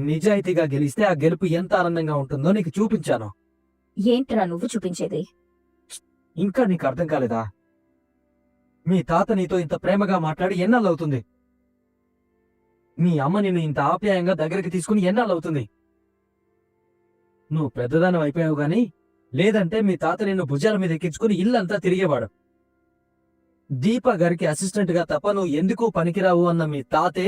నిజాయితీగా గెలిస్తే ఆ గెలుపు ఎంత ఆనందంగా ఉంటుందో నీకు చూపించాను. ఏంట్రా నువ్వు చూపించేది? ఇంకా నీకు అర్థం కాలేదా? మీ తాత నీతో ఇంత ప్రేమగా మాట్లాడి ఎన్నాళ్ళవుతుంది? మీ అమ్మ నిన్ను ఇంత ఆప్యాయంగా దగ్గరికి తీసుకుని ఎన్నాళ్ళవుతుంది? నువ్వు పెద్దదానం అయిపోయావు గాని, లేదంటే మీ తాత నిన్ను భుజాల మీద ఎక్కించుకుని ఇల్లంతా తిరిగేవాడు. దీపా గారికి అసిస్టెంట్ గా తప్ప నువ్వు ఎందుకు పనికిరావు అన్న మీ తాతే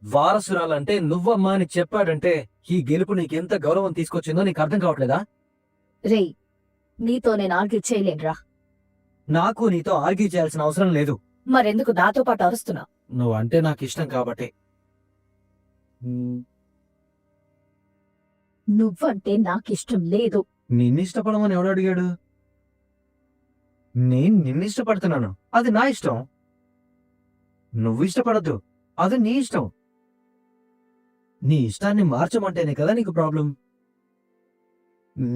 వారసురాలంటే నువ్వమ్మా అని చెప్పాడంటే ఈ గెలుపు నీకెంత గౌరవం తీసుకొచ్చిందో నీకు అర్థం కావట్లేదా? రేయ్, నీతో నేను ఆర్గ్యూ చేయలేనురా. నాకు నీతో ఆర్గ్యూ చేయాల్సిన అవసరం లేదు. మరెందుకు నాతో పాటు అరుస్తున్నా? నువ్వంటే నాకు ఇష్టం కాబట్టి. నువ్వంటే నాకిష్టం లేదు. నిన్నిష్టపడమని ఎవడు అడిగాడు? నేను నిన్నిష్టపడుతున్నాను, అది నా ఇష్టం. నువ్వు ఇష్టపడద్దు, అది నీ ఇష్టం. నీ ఇష్టాన్ని మార్చమంటేనే కదా నీకు ప్రాబ్లం.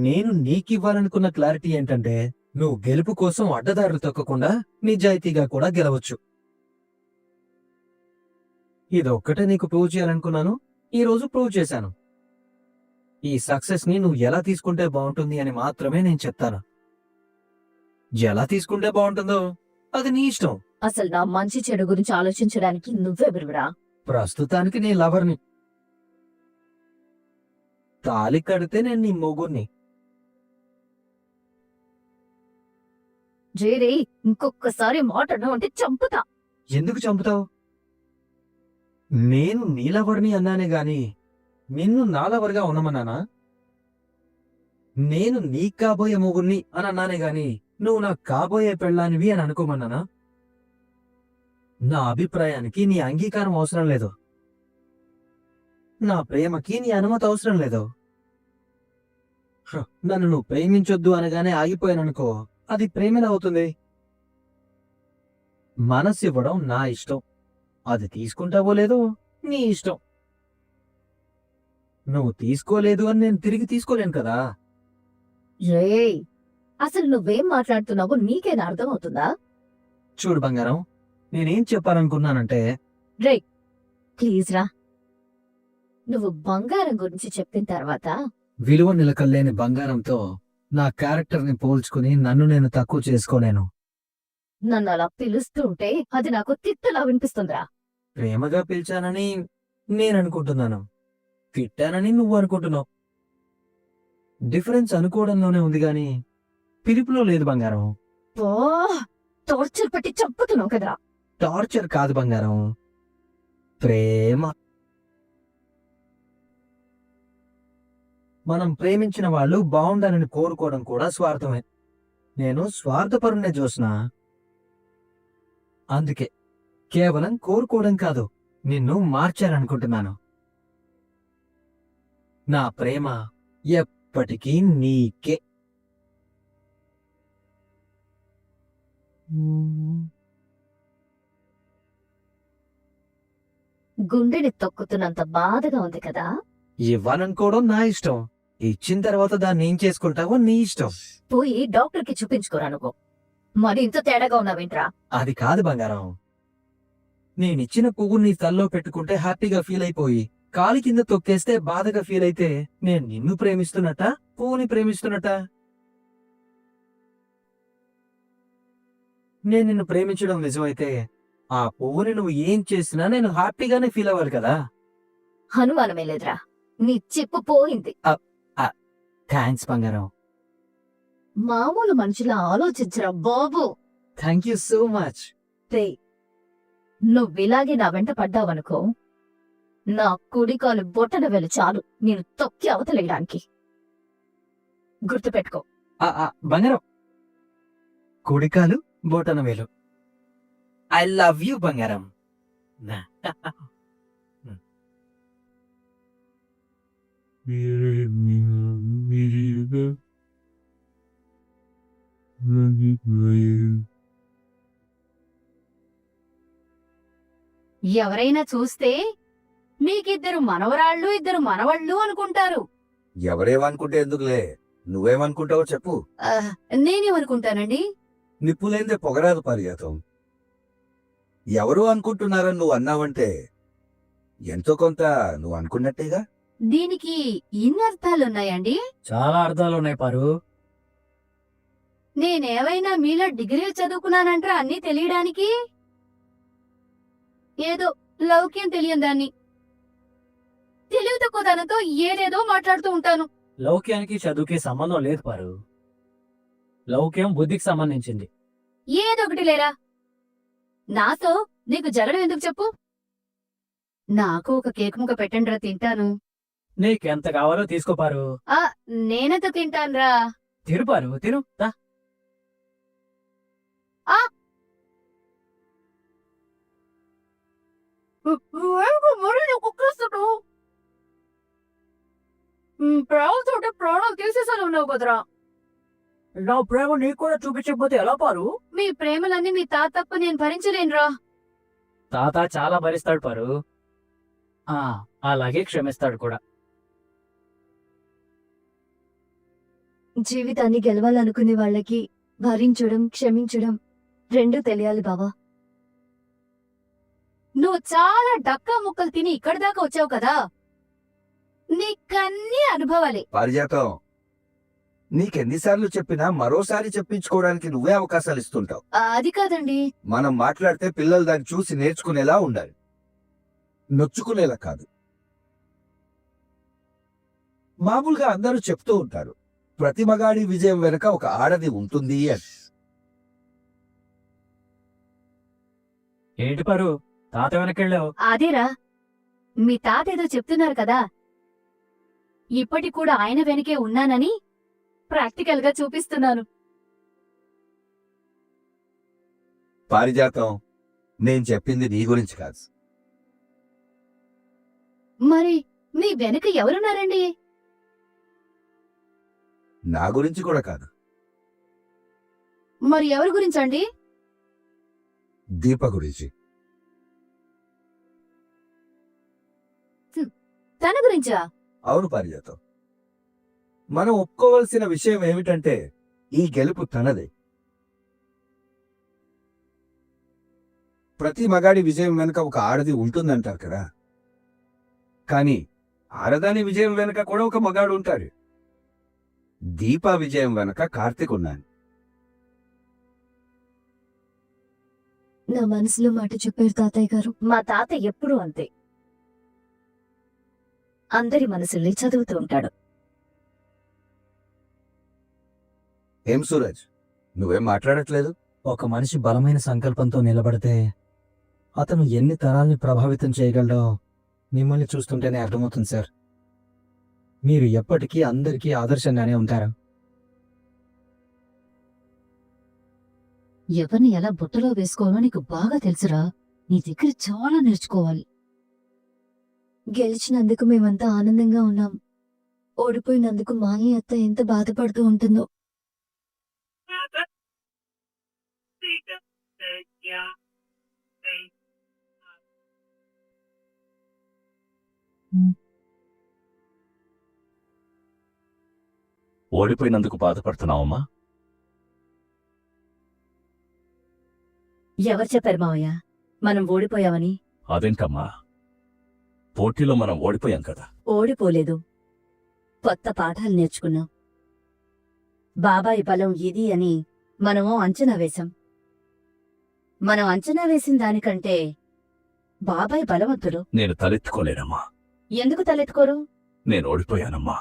నేను నీకివ్వాలనుకున్న క్లారిటీ ఏంటంటే, నువ్వు గెలుపు కోసం అడ్డదారులు తొక్కకుండా నిజాయితీగా కూడా గెలవచ్చు. ఇదొక్కటే నీకు ప్రూవ్ చేయాలనుకున్నాను, ఈ రోజు ప్రూవ్ చేశాను. ఈ సక్సెస్ ని నువ్వు ఎలా తీసుకుంటే బాగుంటుంది అని మాత్రమే నేను చెప్తాను. ఎలా తీసుకుంటే బాగుంటుందో అది నీ ఇష్టం. అసలు నా మంచి చెడు గురించి ఆలోచించడానికి నువ్వెవరురా? ప్రస్తుతానికి నీ లవర్ని. తాళి కడితే నేను నీ మొగుణ్ణి. రే, ఇంకొకసారి మాట్లాడడం అంటే చంపుతా. ఎందుకు చంపుతావు? నేను నీ లవర్ని అన్నానే గాని నిన్ను నా లవర్గా ఉండమన్నానా? నేను నీ కాబోయే మొగుణ్ణి అని అన్నానే గాని నువ్వు నా కాబోయే పెళ్ళానివి అని అనుకోమన్నానా? నా అభిప్రాయానికి నీ అంగీకారం అవసరం లేదు. నా ప్రేమకి నీ అనుమతి అవసరం లేదు. నన్ను నువ్వు ప్రేమించొద్దు అనగానే ఆగిపోయాననుకో, అది ప్రేమేలా అవుతుంది? మనసు ఇవ్వడం నా ఇష్టం, అది తీసుకుంటావో లేదో నీ ఇష్టం. నువ్వు తీసుకోలేదు అని నేను తిరిగి తీసుకోలేను కదా. రేయ్, అసలు నువ్వేం మాట్లాడుతున్నావో నీకేనా అర్థం అవుతుందా? చూడు బంగారం, నేనేం చెప్పాలనుకున్నానంటే, రే ప్లీజ్ రా. నువ్వు బంగారం గురించి చెప్పిన తర్వాత విలువ నిలకల్లేని బంగారంతో నా క్యారెక్టర్ని పోల్చుకుని నన్ను నేను తక్కువ చేసుకోలేను. నన్ను అలా పిలుస్తుంటే అది నాకు తిట్టులా వినిపిస్తుందిరా. ప్రేమగా పిలిచానని నేననుకుంటున్నాను, తిట్టానని నువ్వు అనుకుంటున్నావు. డిఫరెన్స్ అనుకోవడంలోనే ఉంది గాని పిలుపులో లేదు బంగారం. ఓ, టార్చర్ పెట్టి చంపుతున్నావు కదరా. టార్చర్ కాదు బంగారం, ప్రేమ. మనం ప్రేమించిన వాళ్ళు బాగుండాలని కోరుకోవడం కూడా స్వార్థమే. నేను స్వార్థపరుణ్ణే చూసినా. అందుకే కేవలం కోరుకోవడం కాదు, నిన్ను మార్చాలనుకుంటున్నాను. నా ప్రేమ ఎప్పటికీ నీకే. గుండెని తొక్కుతున్నంత బాధగా ఉంది కదా. ఇవ్వాలనుకోవడం నా ఇష్టం, ఇచ్చిన తర్వాత దాన్ని ఏం చేసుకుంటావో నీ ఇష్టం. పోయి డాక్టర్ కి చూపించుకోరా నువ్వు. మరి ఇంత తేడాగా ఉన్నావేంట్రా? అది కాదు బంగారం, నేనిచ్చిన పువ్వు నీ తల్లో పెట్టుకుంటే హ్యాపీగా ఫీల్ అయిపోయి కాలి కింద తొక్కేస్తే బాధగా ఫీల్ అయితే నేను నిన్ను ప్రేమిస్తున్నట్ట, పువ్వుని ప్రేమిస్తున్నట్ట? నేను నిన్ను ప్రేమించడం నిజమైతే ఆ పువ్వుని నువ్వు ఏం చేసినా నేను హ్యాపీగానే ఫీల్ అవ్వాలి కదా. అనుమానమే లేదురా, నీ చెప్పు పోయింది. థ్యాంక్స్ బంగారం. మామూలు మనిషిలా ఆలోచించరా బాబు. Thank you so much. నువ్విలాగే నా వెంట పడ్డావనుకో, నా కుడికాలు బొట్టన వెలు చాలు నేను తొక్కి అవతలేయడానికి. గుర్తుపెట్టుకో. బంగారం, కుడికాలు బోటన వేలు. ఐ లవ్ యూ బంగారం. ఎవరైనా చూస్తే మీకిద్దరు మనవరాళ్ళు ఇద్దరు మనవళ్ళు అనుకుంటారు. ఎవరేమనుకుంటే ఎందుకులే, నువ్వేమనుకుంటావో చెప్పు. నేనేమనుకుంటానండి? నిప్పులేందే పొగరాదు పరిగెతం. ఎవరు అనుకుంటున్నారని నువ్వు అన్నావంటే ఎంతో కొంత నువ్వు అనుకున్నట్టేగా. దీనికి ఇన్ని అర్థాలున్నాయండి? చాలా అర్థాలు ఉన్నాయి పారు. నేనేమైనా మీలో డిగ్రీలు చదువుకున్నానంట్రా అన్నీ తెలియడానికి? ఏదో లౌక్యం తెలియని దాన్ని. తెలివి తక్కువదనంతో ఏదేదో మాట్లాడుతూ ఉంటాను. లౌక్యానికి చదువుకి సంబంధం లేదు పారు. లౌక్యం బుద్ధికి సంబంధించింది. ఏదొకటి లేరా? నాతో నీకు జగడం ఎందుకు చెప్పు? నాకు ఒక కేక్ ముక్క పెట్టండిరా, తింటాను. నీకెంత కావాలో తీసుకోపారు. ఆ నేనెంత తింటానురా? తిరుపారు, తిను దా. ప్రేమతోటి ప్రాణాలు తీసేసాను ఉన్నావు కదరా. నా ప్రేమ నీకు కూడా చూపించకపోతే ఎలా పారు? మీ ప్రేమలన్నీ మీ తాత తప్ప నేను భరించలేనురా. తాత చాలా భరిస్తాడు పారు. అలాగే క్షమిస్తాడు కూడా. జీవితాన్ని గెలవాలనుకునే వాళ్ళకి భరించడం, క్షమించడం రెండూ తెలియాలి బావా. నువ్వు చాలా డక్కా ముక్కలు తిని ఇక్కడి దాకా వచ్చావు కదా, నీకన్నీ అనుభవాలే. పారిజాతం, నీకెన్నిసార్లు చెప్పినా మరోసారి చెప్పించుకోవడానికి నువ్వే అవకాశాలు ఇస్తుంటావు. అది కాదండి. మనం మాట్లాడితే పిల్లలు దాన్ని చూసి నేర్చుకునేలా ఉండాలి, నొచ్చుకునేలా కాదు. మామూలుగా అందరూ చెప్తూ ఉంటారు, ప్రతి మగాడి విజయం వెనుక ఒక ఆడది ఉంటుంది అని. ఏంటి పారు, తాత వెనకెళ్ళావు? అదేరా, మీ తాత ఏదో చెప్తున్నారు కదా, ఇప్పటి కూడా ఆయన వెనకే ఉన్నానని ప్రాక్టికల్ గా చూపిస్తున్నాను. పారిజాతం, నేను చెప్పింది నీ గురించి కాదు. మరి మీ వెనక ఎవరున్నారండి? నా గురించి కూడా కాదు. మరి ఎవరి గురించండి? దీప గురించి. తన గురించా? అవును పారిజాతం, మనం ఒప్పుకోవలసిన విషయం ఏమిటంటే ఈ గెలుపు తనదే. ప్రతి మగాడి విజయం వెనుక ఒక ఆడది ఉంటుందంటారు కదా, కానీ ఆడదాని విజయం వెనుక కూడా ఒక మగాడు ఉంటాడు. దీపా విజయం వెనుక కార్తీక్ ఉన్నాను. నా మనసులో మాట చెప్పారు తాతయ్య గారు. మా తాత ఎప్పుడూ అంతే, అందరి మనసుల్ని చదువుతూ ఉంటాడు. ఏం సూరజ్, నువ్వేం మాట్లాడట్లేదు? ఒక మనిషి బలమైన సంకల్పంతో నిలబడితే అతను ఎన్ని తరాల్ని ప్రభావితం చేయగలడో మిమ్మల్ని చూస్తుంటేనే అర్థమవుతుంది సార్. మీరు ఎప్పటికీ అందరికీ ఆదర్శంగానే ఉంటారు. ఎవరిని ఎలా బుట్టలో వేసుకోవాలో నీకు బాగా తెలుసురా. నీ దగ్గర చాలా నేర్చుకోవాలి. గెలిచినందుకు మేమంతా ఆనందంగా ఉన్నాం, ఓడిపోయినందుకు మాయి అత్త ఎంత బాధపడుతూ ఉంటుందో. ఓడిపోయినందుకు బాధపడుతున్నావమ్మా? ఎవరు చెప్పారు మావయ్య మనం ఓడిపోయామని? అదేంటమ్మా, పోటీలో మనం ఓడిపోయాం కదా. ఓడిపోలేదు, కొత్త పాఠాలు నేర్చుకున్నాం. బాబాయి బలం ఇది అని మనము అంచనా వేశాం. మనం అంచనా వేసిన దానికంటే బాబాయ్ బలవంతుడు. నేను తలెత్తుకోలేనమ్మా. ఎందుకు తలెత్తుకోరు? నేను ఓడిపోయానమ్మా.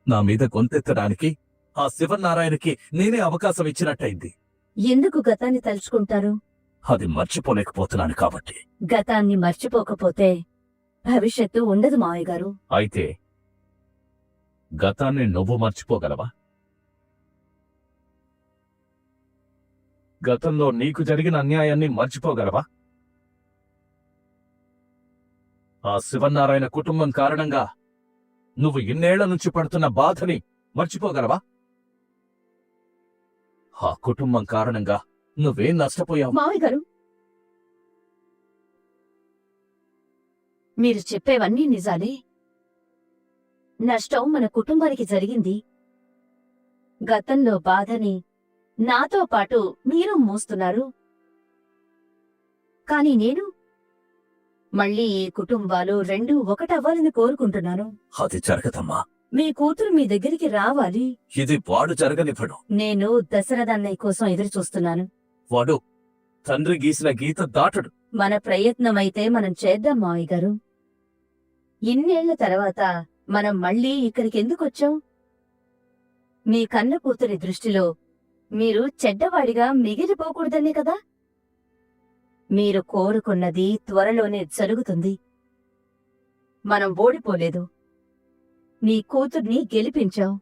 నా మీద గొంతెత్తడానికి ఆ శివనారాయణకి నేనే అవకాశం ఇచ్చినట్టయింది. ఎందుకు గతాన్ని తలుచుకుంటారు? అది మర్చిపోలేకపోతున్నాను కాబట్టి. గతాన్ని మర్చిపోకపోతే భవిష్యత్తు ఉండదు మావయ్య గారు. అయితే గతాన్ని నువ్వు మర్చిపోగలవా? గతంలో నీకు జరిగిన అన్యాయాన్ని మర్చిపోగలవా? ఆ శివనారాయణ కుటుంబం కారణంగా నువ్వు ఇన్నేళ్ల నుంచి పడుతున్న బాధని మర్చిపోగలవా? ఆ కుటుంబం కారణంగా నువ్వేం నష్టపోయావు? మావయ్య గారు, మీరు చెప్పేవన్నీ నిజాలే. నష్టం మన కుటుంబానికి జరిగింది. గతంలో బాధని నాతో పాటు మీరు మోస్తున్నారు. కాని నేను మళ్ళీ ఈ కుటుంబాలు రెండూ ఒకటవ్వాలని కోరుకుంటున్నాను. అది జరగదమ్మా. మీ కూతురు మీ దగ్గరికి రావాలి. ఇది వాడు జరగనివ్వడు. నేను దశరథన్నయ్య కోసం ఎదురు చూస్తున్నాను. వాడు తండ్రి గీసిన గీత దాటడు. మన ప్రయత్నమైతే మనం చేద్దాం మావయ్య గారు. ఇన్నేళ్ల తర్వాత మనం మళ్ళీ ఇక్కడికి ఎందుకొచ్చాం? మీ కన్న కూతురి దృష్టిలో మీరు చెడ్డవాడిగా మిగిలిపోకూడదనే కదా. మీరు కోరుకున్నది త్వరలోనే జరుగుతుంది. మనం ఓడిపోలేదు. నీ కూతుర్ని గెలిపించాం.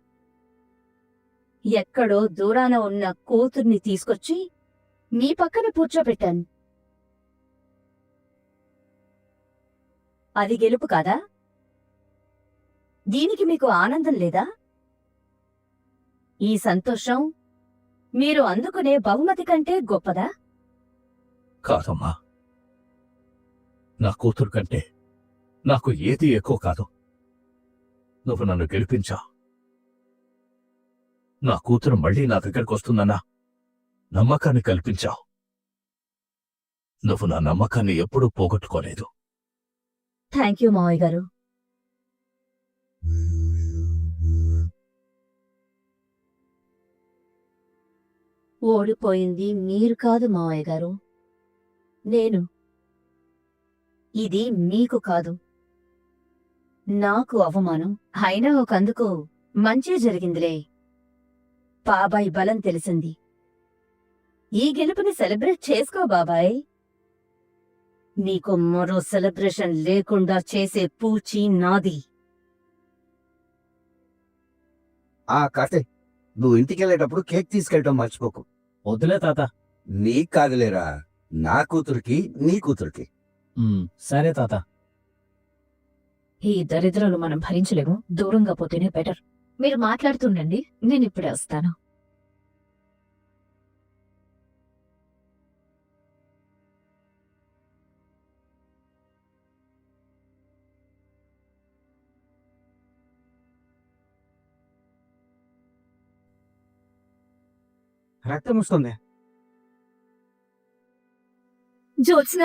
ఎక్కడో దూరాన ఉన్న కూతుర్ని తీసుకొచ్చి నీ పక్కన కూర్చోబెట్టాను. అది గెలుపు కాదా? దీనికి మీకు ఆనందం లేదా? ఈ సంతోషం మీరు అందుకునే బహుమతి కంటే గొప్పదా? కాదమ్మా. నా కూతురు కంటే నాకు ఏది ఎక్కువ కాదు. నువ్వు నన్ను గెలిపించా. నా కూతురు మళ్ళీ నా దగ్గరకు వస్తుందన్న నమ్మకాన్ని కల్పించావు. నువ్వు నా నమ్మకాన్ని ఎప్పుడూ పోగొట్టుకోలేదు. థ్యాంక్ యూ మావయ్య గారు. ఓడిపోయింది మీరు కాదు మావయ్య గారు, నేను. ఇది మీకు కాదు, నాకు అవమానం. అయినా ఒకందుకు మంచి జరిగిందిలే. బాబాయ్ బలం తెలిసింది. ఈ గెలుపుని సెలబ్రేట్ చేసుకో బాబాయ్. నీకు మరో సెలబ్రేషన్ లేకుండా చేసే పూచి నాది. ఆ కార్తీక్, నువ్వు ఇంటికెళ్ళేటప్పుడు కేక్ తీసుకెళ్ళటం మర్చిపోకు. వద్దులే తాత. నీకు కాదులేరా, నా కూతురికి నీ కూతురికి. సరే తాత. ఈ దరిద్రాలు మనం భరించలేము. దూరంగా పోతేనే బెటర్. మీరు మాట్లాడుతుండండి, నేను ఇప్పుడే వస్తాను. రక్తం వస్తుంది. జ్యోత్స్న,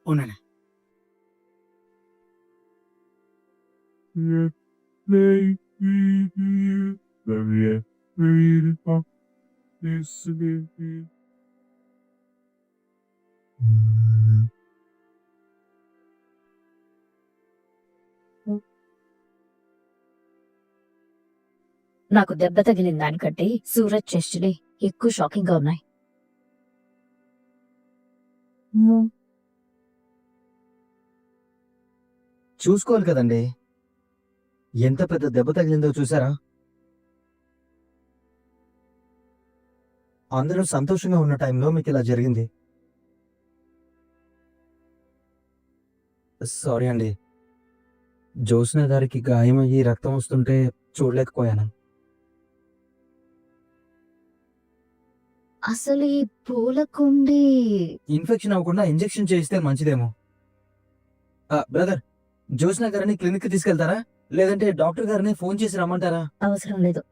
అవునండి. నాకు దెబ్బ తగిలిన దానికంటే సూరజ్ చెస్టులే ఎక్కువ షాకింగ్ గా ఉన్నాయి. చూసుకోవాలి కదండి. ఎంత పెద్ద దెబ్బ తగిలిందో చూసారా? అందరూ సంతోషంగా ఉన్న టైంలో మీకు ఇలా జరిగింది. సారీ అండి. జ్యోత్స్న గారికి గాయమయ్యి రక్తం వస్తుంటే చూడలేకపోయాను. అసలు ఈ పూలకుండి ఇన్ఫెక్షన్ అవ్వకుండా ఇంజెక్షన్ చేయిస్తే మంచిదేమో. బ్రదర్, జ్యోత్స్న గారిని క్లినిక్ కి తీసుకెళ్తారా, లేదంటే డాక్టర్ గారిని ఫోన్ చేసి రమ్మంటారా? అవసరం లేదు.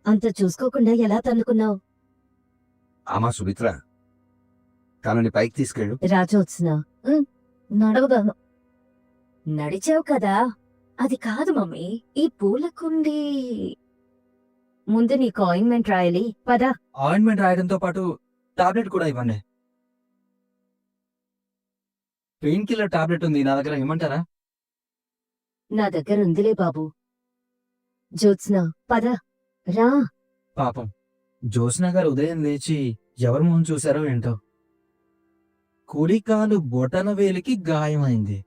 అంత చూసుకోకుండా ఎలా తన్నుకున్నావు? ఆమా సుమిత్ర, తనని పైకి తీసుకెళ్ళు. రాజోత్స్న, నడవదాను. నడిచావు కదా. అది కాదు మమ్మీ, ఈ పూలకుండి. ముందు నీకు ఆయింట్మెంట్ రాయాలి, పద. ఆయింట్మెంట్ రాయడంతో పాటు టాబ్లెట్ కూడా ఇవ్వండి. పెయిన్ కిల్లర్ టాబ్లెట్ ఉంది నా దగ్గర, ఇవ్వమంటారా? నా దగ్గర ఉందిలే బాబు. జ్యోత్స్న, పద రా. పాపం, జ్యోత్స్న గారు ఉదయం లేచి ఎవరి మొహం చూశారో ఏంటో. కుడికాలు బొటన వేలికి గాయమైంది.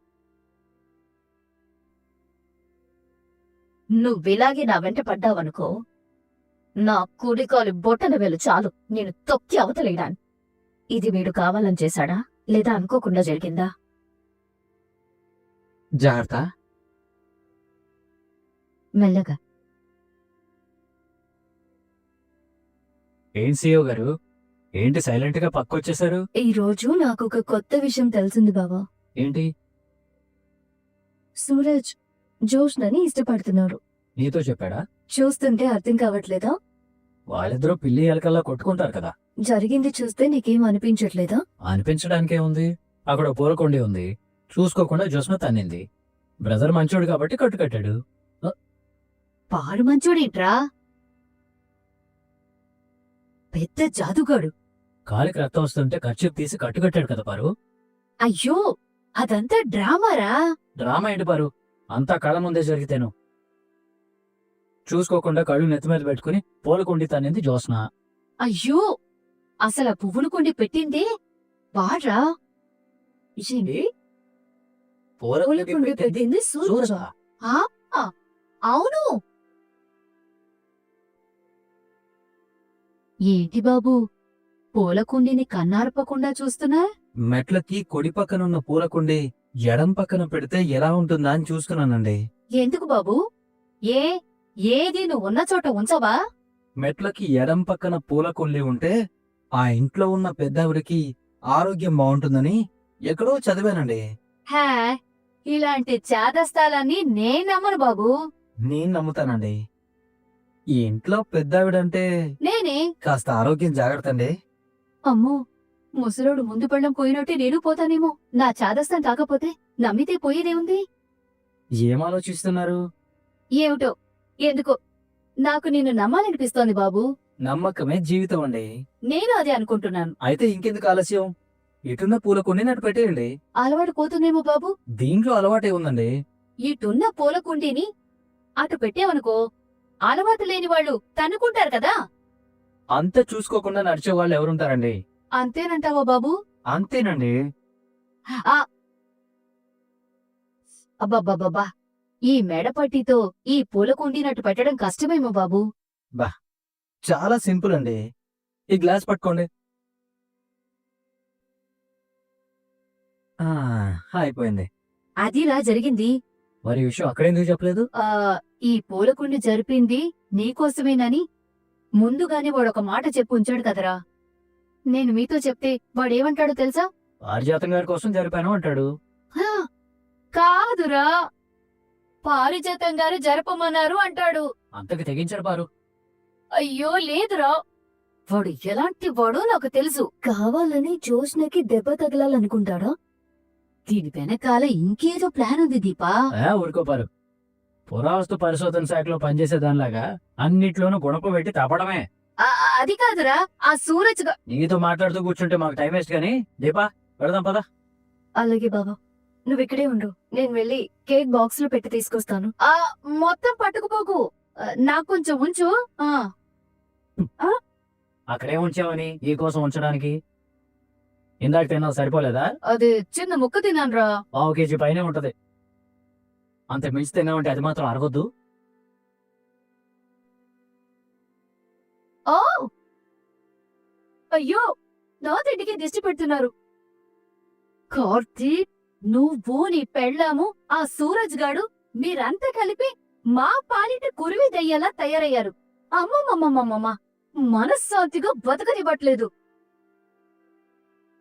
నువ్విలాగే నా వెంట పడ్డావనుకో, నా కుడికాలు బొట్టన వేలు చాలు నేను తొక్కి అవతలేడాను. ఇది వీడు కావాలని చేశాడా, లేదా అనుకోకుండా జరిగిందా? జాగ్రత్త. మెల్లగా. ఏం సీఓ గారు, ఏంటి సైలెంట్ గా పక్కొచ్చేసారు? ఈ రోజు నాకు ఒక కొత్త విషయం తెలిసింది బావా. ఏంటి? సూరజ్ జ్యోత్స్నని ఇష్టపడుతున్నాడు. నీతో చెప్పాడా? చూస్తుంటే అర్థం కావట్లేదా? వాళ్ళిద్దరూ పిల్లి ఎలకల్లా కొట్టుకుంటారు కదా. జరిగింది చూస్తే నీకేం అనిపించట్లేదా? అనిపించడానికే ఉంది. అక్కడ ఓ పూలకొండి ఉంది. చూసుకోకుండా జ్యోత్స్న తన్నింది. బ్రదర్ మంచోడు కాబట్టి కట్టుకట్టాడు. పాడు మంచోడేంట్రా? పెద్ద జాదుగాడు. కాలికి రక్తం వస్తుంటే కర్చీఫ్ తీసి కట్టుకట్టాడు కదా పారు. అయ్యో, అదంతా డ్రామారా. డ్రామా ఏంటి పారు? అంతా కళ్ళ ముందే జరిగితేను. చూసుకోకుండా కళ్ళు నెత్తి మీద పెట్టుకుని పూలకొండి తన్నింది జ్యోత్స్న. అయ్యో, అసలు ఆ పువ్వులు కొండి పెట్టిందే వాడ్రా. ఏంటి? పూల కొండి పెట్టింది సూరజ. ఆ, అవును. ఏంటి బాబు, పూల కుండీని కన్నార్పకుండా చూస్తున్నా? మెట్లకి కుడి పక్కనున్న పూలకొండి ఎడం పక్కన పెడితే ఎలా ఉంటుందా అని చూస్తున్నానండి. ఎందుకు బాబు? ఏది నువ్వు ఉన్న చోట ఉంచవా? మెట్లకి ఎడం పక్కన పూలకొల్లి ఉంటే ఆ ఇంట్లో ఉన్న పెద్దవిడికి ఆరోగ్యం బాగుంటుందని ఎక్కడో చదివానండి. హే, ఇలాంటి చాదస్తాలన్నీ నేను నమ్మను బాబు. నేను నమ్ముతానండి. ఈ ఇంట్లో పెద్దావిడంటే నేనే. కాస్త ఆరోగ్యం జాగ్రత్త అండి. అమ్మో, ముసలోడు ముందు పళ్ళం పోయినట్టే నేను పోతానేమో. నా చాదస్తం కాకపోతే నమ్మితే పోయేదేముంది? ఏం ఆలోచిస్తున్నారు? ఏమిటో, ఎందుకో నాకు నిన్ను నమ్మాలనిపిస్తోంది బాబు. నమ్మకమే జీవితం అండి. నేను అదే అనుకుంటున్నాను. అయితే ఇంకెందుకు ఆలస్యం? ఇటున్న పూలకొండి నటు పెట్టేయండి. అలవాటు పోతుందేమో బాబు. దీంట్లో అలవాటే ఉందండి. ఇటున్న పూల కుండీని అటు పెట్టావనుకో, అలవాటు లేని వాళ్ళు తన్నుకుంటారు కదా. అంత చూసుకోకుండా నడిచే వాళ్ళు ఎవరుంటారండి? అంతేనంటావా బాబు? అంతేనండి. అబ్బబ్బబ్బబ్బా, ఈ మెడపట్టితో ఈ పూల కుండీనట్టు పెట్టడం కష్టమేమో బాబు. చాలా సింపుల్ అండి. ఈ గ్లాస్ పట్టుకోండి. ఆ, అయిపోయింది. అదిలా జరిగింది. మరి ఈ విషయం అక్కడెందుకు చెప్పలేదు? ఈ పూలకుండి జరిపింది నీకోసమేనని ముందుగానే వాడొక మాట చెప్పు ఉంచాడు కదరా. నేను మీతో చెప్తే వాడేమంటాడో తెలుసా? పారిజాతం గారి కోసం జరిపాను అంటాడు. హా, కాదురా, పారిజాతం గారు జరపమన్నారు అంటాడు. అంతకు తెగించాడు పారు. అయ్యో లేదురా, వాడు ఎలాంటి వాడో నాకు తెలుసు. కావాలని జ్యోత్స్నకి దెబ్బ తగలాలనుకుంటాడా? దీని వెనకాల ఇంకేదో ప్లాన్ ఉంది దీపా. ఊరుకోపారు. పురావస్తు పరిశోధన శాఖలో పనిచేసే దానిలాగా అన్నిట్లోనూ గుణప పెట్టి తప్పడమే. అది కాదురా, ఆ సూరజ్ నీతో మాట్లాడుతూ కూర్చుంటే మాకు టైం వేస్ట్ గానీ దీపా పెడదాం పదా. అలాగే బాబా, నువ్వు ఇక్కడే ఉండు. నేను వెళ్ళి కేక్ బాక్స్ లో పెట్టి తీసుకొస్తాను. మొత్తం పట్టుకుపోకు, నాకు కొంచెం ఉంచు. అక్కడే ఉంచామని ఈ కోసం ఉంచడానికి ఇందాక తిన్నా సరిపోలేదా? అది చిన్న ముక్క తిన్నానురా. 1/2 కేజీ పైనే ఉంటది. అంత మించి తిన్నామంటే అది మాత్రం అరగొద్దు. ఓ అయ్యో, నా తిండికి దిష్టి పెడుతున్నారు. కార్తీక్, నువ్వు నీ పెళ్ళాము ఆ సూరజ్ గాడు మీరంతా కలిపి మా పాలిట కురివి దయ్యాలా తయారయ్యారు. అమ్మమ్మమ్మమ్మమ్మ, మనశ్శాంతిగా బతకనివ్వట్లేదు.